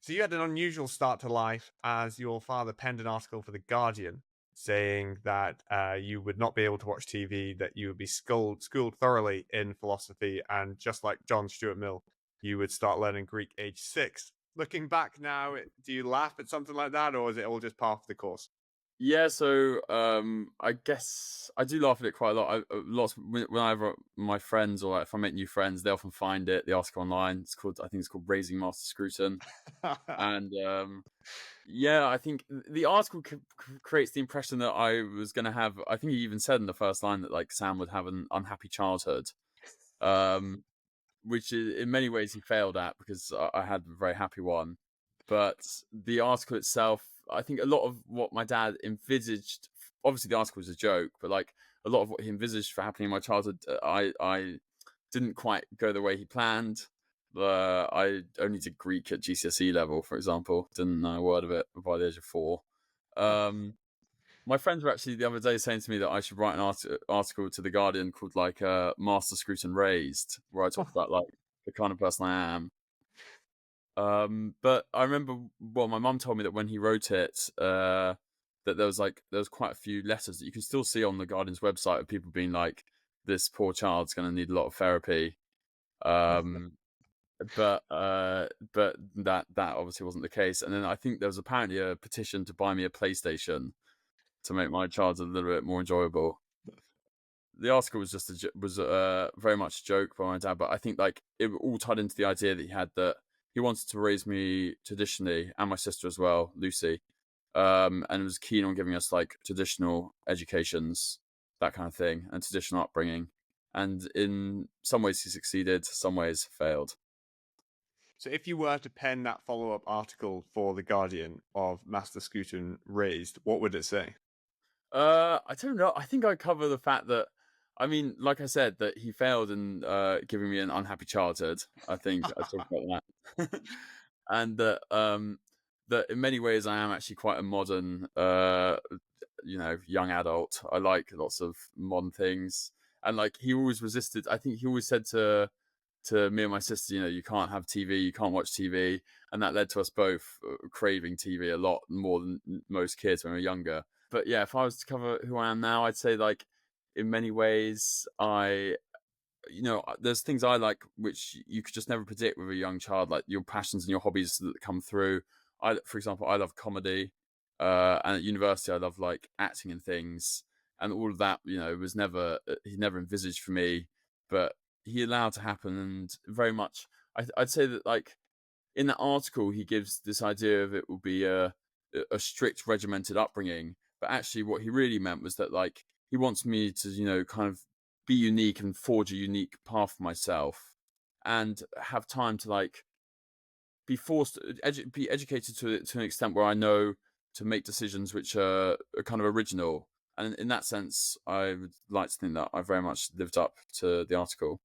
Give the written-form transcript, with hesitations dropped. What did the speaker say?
So you had an unusual start to life as your father penned an article for The Guardian saying that you would not be able to watch TV, that you would be schooled thoroughly in philosophy, and just like John Stuart Mill, you would start learning Greek age 6. Looking back now, do you laugh at something like that, or is it all just part of the course? Yeah, so I guess I do laugh at it quite a lot. Whenever my friends or if I make new friends, they often find it, the article online. I think it's called "Raising Master Scruton," and yeah, I think the article creates the impression that I was going to have. I think he even said in the first line that like Sam would have an unhappy childhood, um, which in many ways he failed at because I had a very happy one. But the article itself, I think a lot of what my dad envisaged, obviously the article was a joke, but like a lot of what he envisaged for happening in my childhood, I didn't quite go the way he planned. I only did Greek at GCSE level, for example. Didn't know a word of it by the age of 4. Um, my friends were actually the other day saying to me that I should write an article to The Guardian called like Master Scruton Raised, where I talk about like the kind of person I am. But I remember, well, my mum told me that when he wrote it, that there was quite a few letters that you can still see on The Guardian's website of people being like, "This poor child's going to need a lot of therapy." Um, but that obviously wasn't the case. And then I think there was apparently a petition to buy me a PlayStation to make my childhood a little bit more enjoyable. The article was just very much a joke by my dad, but I think like it all tied into the idea that he had, that he wanted to raise me traditionally and my sister as well, Lucy, and was keen on giving us like traditional educations, that kind of thing, and traditional upbringing. And in some ways he succeeded, some ways failed. So if you were to pen that follow-up article for The Guardian of Master Scruton Raised, what would it say? I don't know. I think I cover the fact that, I mean, like I said, that he failed in giving me an unhappy childhood. I think I talk about that, and that in many ways I am actually quite a modern, young adult. I like lots of modern things, and like he always resisted. I think he always said to me and my sister, you can't have TV, you can't watch TV, and that led to us both craving TV a lot more than most kids when we were younger. But yeah, if I was to cover who I am now, I'd say like in many ways there's things I like which you could just never predict with a young child, like your passions and your hobbies that come through. For example, I love comedy, and at university I love like acting and things, and all of that was never he never envisaged for me, but he allowed to happen. And very much I'd say that like in that article he gives this idea of it will be a strict regimented upbringing, but actually what he really meant was that like he wants me to kind of be unique and forge a unique path for myself, and have time to like be forced be educated to an extent where I know to make decisions which are kind of original. And in that sense I would like to think that I very much lived up to the article.